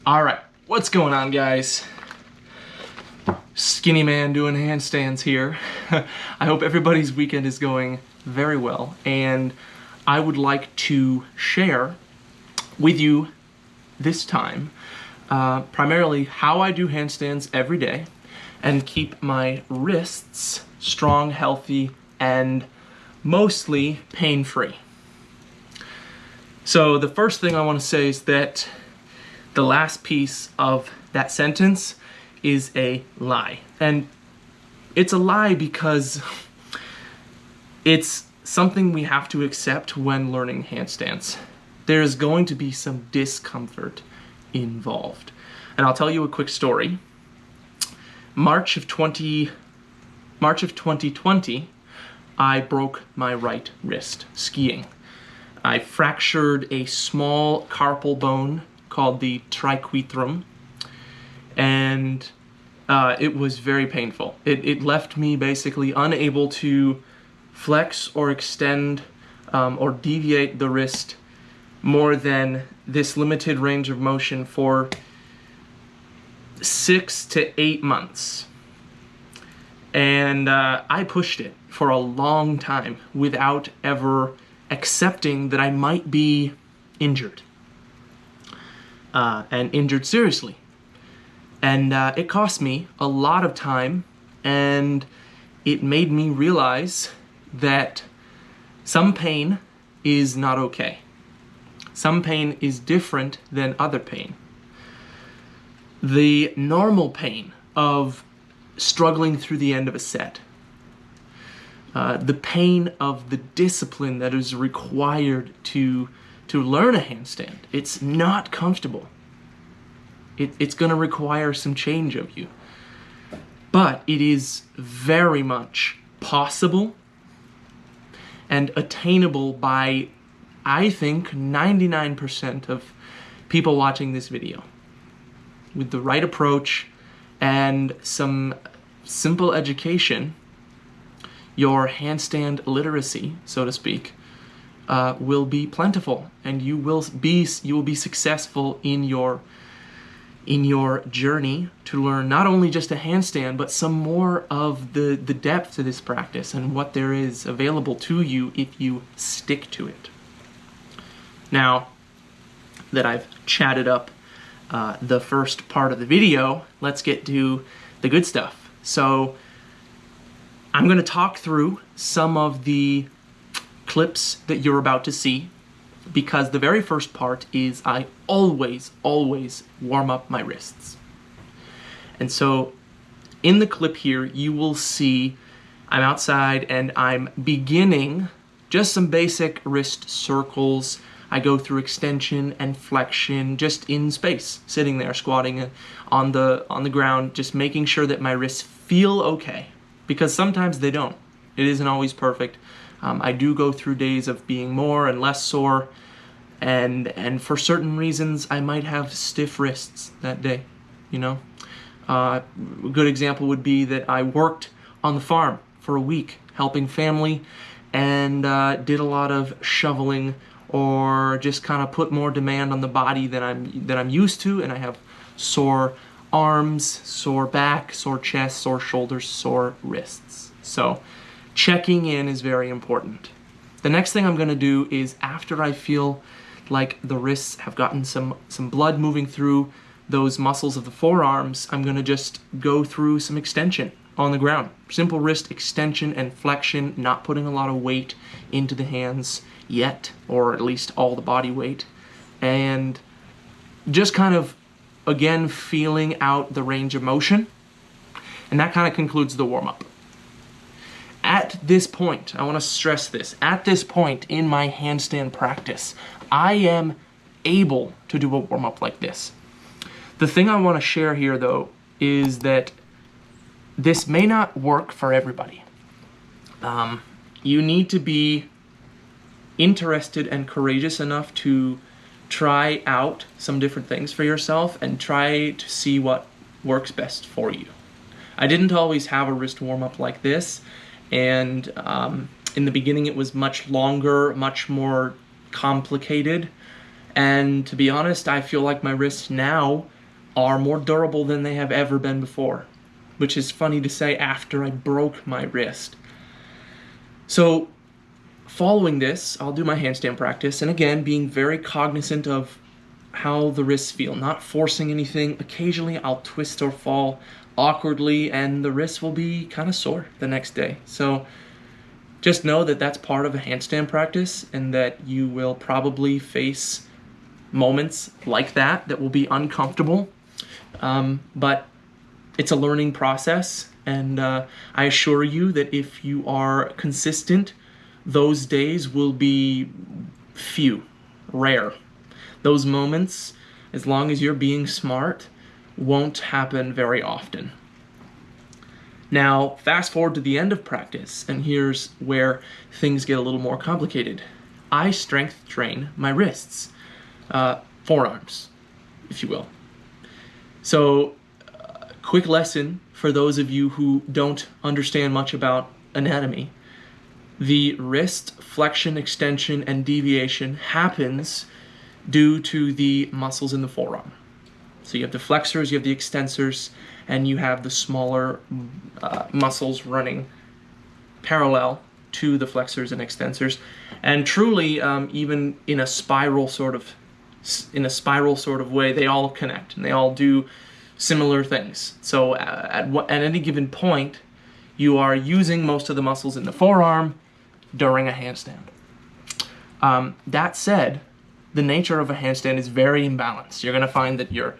Alright, what's going on, guys? Skinny man doing handstands here. I hope everybody's weekend is going very well, and I would like to share with you this time primarily how I do handstands every day and keep my wrists strong, healthy, and mostly pain-free. So the first thing I want to say is that the last piece of that sentence is a lie. And it's a lie because it's something we have to accept when learning handstands. There's going to be some discomfort involved. And I'll tell you a quick story. March of 2020, I broke my right wrist skiing. I fractured a small carpal bone called the triquetrum, and it was very painful. It left me basically unable to flex or extend or deviate the wrist more than this limited range of motion for 6 to 8 months. And I pushed it for a long time without ever accepting that I might be injured. And injured seriously. And it cost me a lot of time, and it made me realize that some pain is not okay. Some pain is different than other pain. The normal pain of struggling through the end of a set, the pain of the discipline that is required to learn a handstand, it's not comfortable. It's going to require some change of you. But it is very much possible and attainable by, I think, 99% of people watching this video. With the right approach and some simple education, your handstand literacy, so to speak, will be plentiful, and you will be successful in your journey to learn not only just a handstand, but some more of the depth to this practice and what there is available to you if you stick to it. Now that I've chatted up the first part of the video, let's get to the good stuff. So I'm going to talk through some of the clips that you're about to see, because the very first part is I always warm up my wrists. And so in the clip here, you will see I'm outside and I'm beginning just some basic wrist circles. I go through extension and flexion just in space, sitting there, squatting on the ground, just making sure that my wrists feel okay, because sometimes they don't. It isn't always perfect. I do go through days of being more and less sore, and for certain reasons I might have stiff wrists that day, you know. A good example would be that I worked on the farm for a week helping family, and did a lot of shoveling or just kind of put more demand on the body than I'm used to, and I have sore arms, sore back, sore chest, sore shoulders, sore wrists. So checking in is very important. The next thing I'm going to do is, after I feel like the wrists have gotten some blood moving through those muscles of the forearms, I'm going to just go through some extension on the ground. Simple wrist extension and flexion, not putting a lot of weight into the hands yet, or at least all the body weight, and just kind of, again, feeling out the range of motion. And that kind of concludes the warm-up. At this point, I want to stress this, at this point in my handstand practice, I am able to do a warm-up like this. The thing I want to share here, though, is that this may not work for everybody. You need to be interested and courageous enough to try out some different things for yourself and try to see what works best for you. I didn't always have a wrist warm-up like this, and in the beginning it was much longer, much more complicated, And to be honest, I feel like my wrists now are more durable than they have ever been before, which is funny to say after I broke my wrist. So following this, I'll do my handstand practice, and again, being very cognizant of how the wrists feel, not forcing anything. Occasionally I'll twist or fall awkwardly, and the wrists will be kind of sore the next day. So just know that that's part of a handstand practice, and that you will probably face moments like that will be uncomfortable. But it's a learning process, and I assure you that if you are consistent, those days will be few, rare. Those moments, as long as you're being smart, won't happen very often. Now, fast forward to the end of practice, and here's where things get a little more complicated. I strength train my wrists, forearms, if you will. So, quick lesson for those of you who don't understand much about anatomy. The wrist flexion, extension, and deviation happens due to the muscles in the forearm. So you have the flexors, you have the extensors, and you have the smaller muscles running parallel to the flexors and extensors. And truly, even in a spiral sort of way, they all connect and they all do similar things. So at any given point, you are using most of the muscles in the forearm during a handstand. That said, the nature of a handstand is very imbalanced. You're going to find that your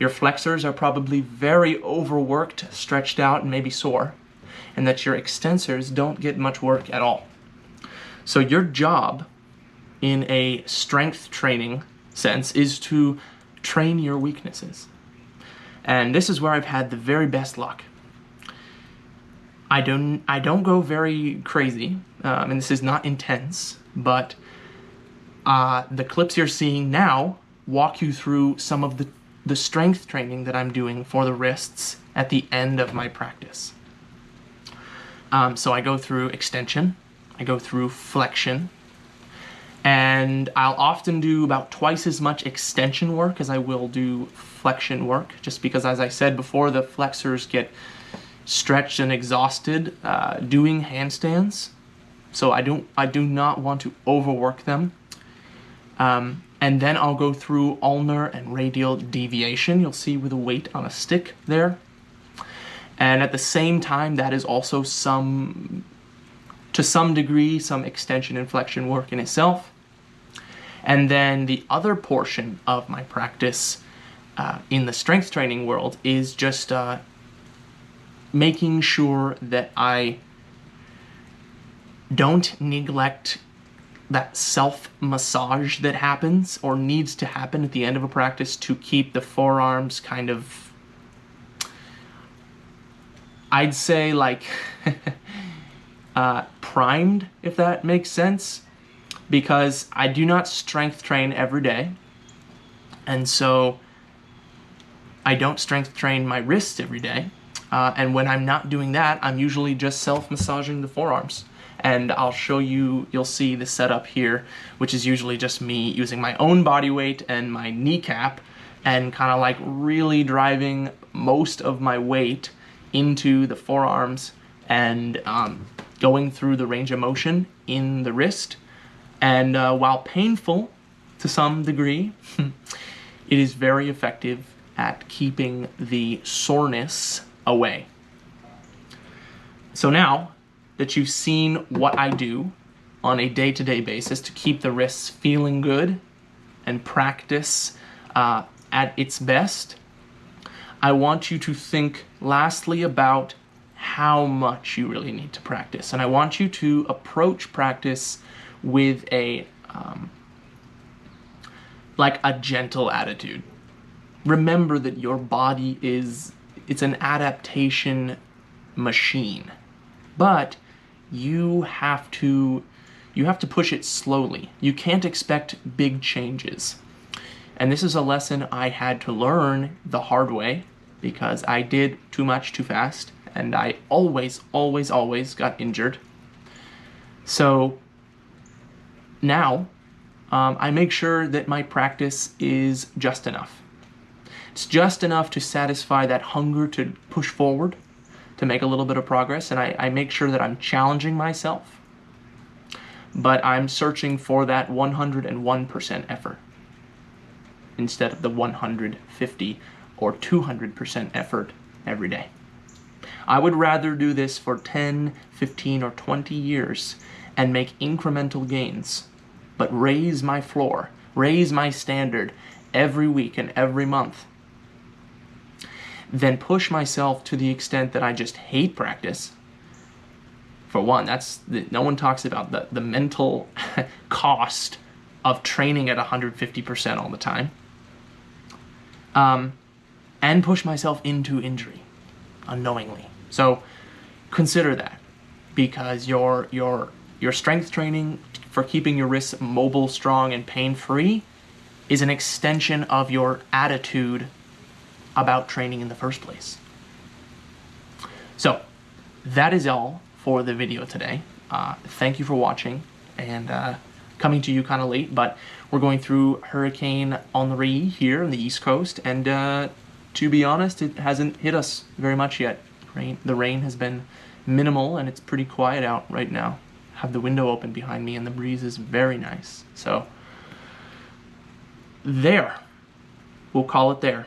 flexors are probably very overworked, stretched out, and maybe sore, and that your extensors don't get much work at all. So your job in a strength training sense is to train your weaknesses. And this is where I've had the very best luck. I don't go very crazy, and this is not intense, but the clips you're seeing now walk you through some of the strength training that I'm doing for the wrists at the end of my practice. So I go through extension, I go through flexion, and I'll often do about twice as much extension work as I will do flexion work, just because, as I said before, the flexors get stretched and exhausted doing handstands. So I do not want to overwork them. And then I'll go through ulnar and radial deviation. You'll see with a weight on a stick there. And at the same time, that is also to some degree, some extension and flexion work in itself. And then the other portion of my practice in the strength training world is just making sure that I don't neglect that self-massage that happens or needs to happen at the end of a practice to keep the forearms kind of, I'd say, like primed, if that makes sense, because I do not strength train every day, and so I don't strength train my wrists every day, and when I'm not doing that, I'm usually just self-massaging the forearms. And I'll show you, you'll see the setup here, which is usually just me using my own body weight and my kneecap and kind of like really driving most of my weight into the forearms and going through the range of motion in the wrist. And while painful to some degree, it is very effective at keeping the soreness away. So now that you've seen what I do on a day-to-day basis to keep the wrists feeling good and practice at its best, I want you to think lastly about how much you really need to practice. And I want you to approach practice with a gentle attitude. Remember that your body it's an adaptation machine, but you have to push it slowly. You can't expect big changes. And this is a lesson I had to learn the hard way because I did too much too fast and I always got injured. So now I make sure that my practice is just enough. It's just enough to satisfy that hunger to push forward, to make a little bit of progress, and I make sure that I'm challenging myself, but I'm searching for that 101% effort instead of the 150 or 200% effort every day. I would rather do this for 10, 15, or 20 years and make incremental gains, but raise my floor, raise my standard every week and every month, than push myself to the extent that I just hate practice. For one, no one talks about the mental cost of training at 150% all the time, and push myself into injury unknowingly. So consider that, because your strength training for keeping your wrists mobile, strong, and pain-free is an extension of your attitude about training in the first place. So that is all for the video today. Thank you for watching, and coming to you kind of late, but we're going through Hurricane Henri here on the East Coast, and to be honest, it hasn't hit us very much yet. The rain has been minimal, and it's pretty quiet out right now. I have the window open behind me, and the breeze is very nice. So there, we'll call it there.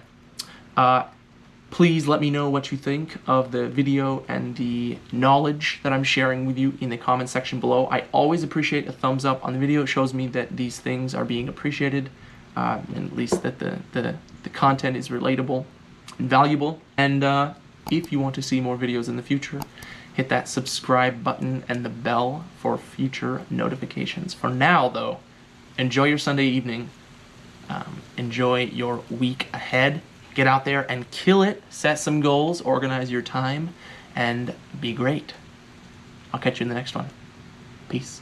Please let me know what you think of the video and the knowledge that I'm sharing with you in the comment section below. I always appreciate a thumbs up on the video. It shows me that these things are being appreciated, and at least that the content is relatable and valuable. And if you want to see more videos in the future, hit that subscribe button and the bell for future notifications. For now, though, enjoy your Sunday evening. Enjoy your week ahead. Get out there and kill it, set some goals, organize your time, and be great. I'll catch you in the next one. Peace.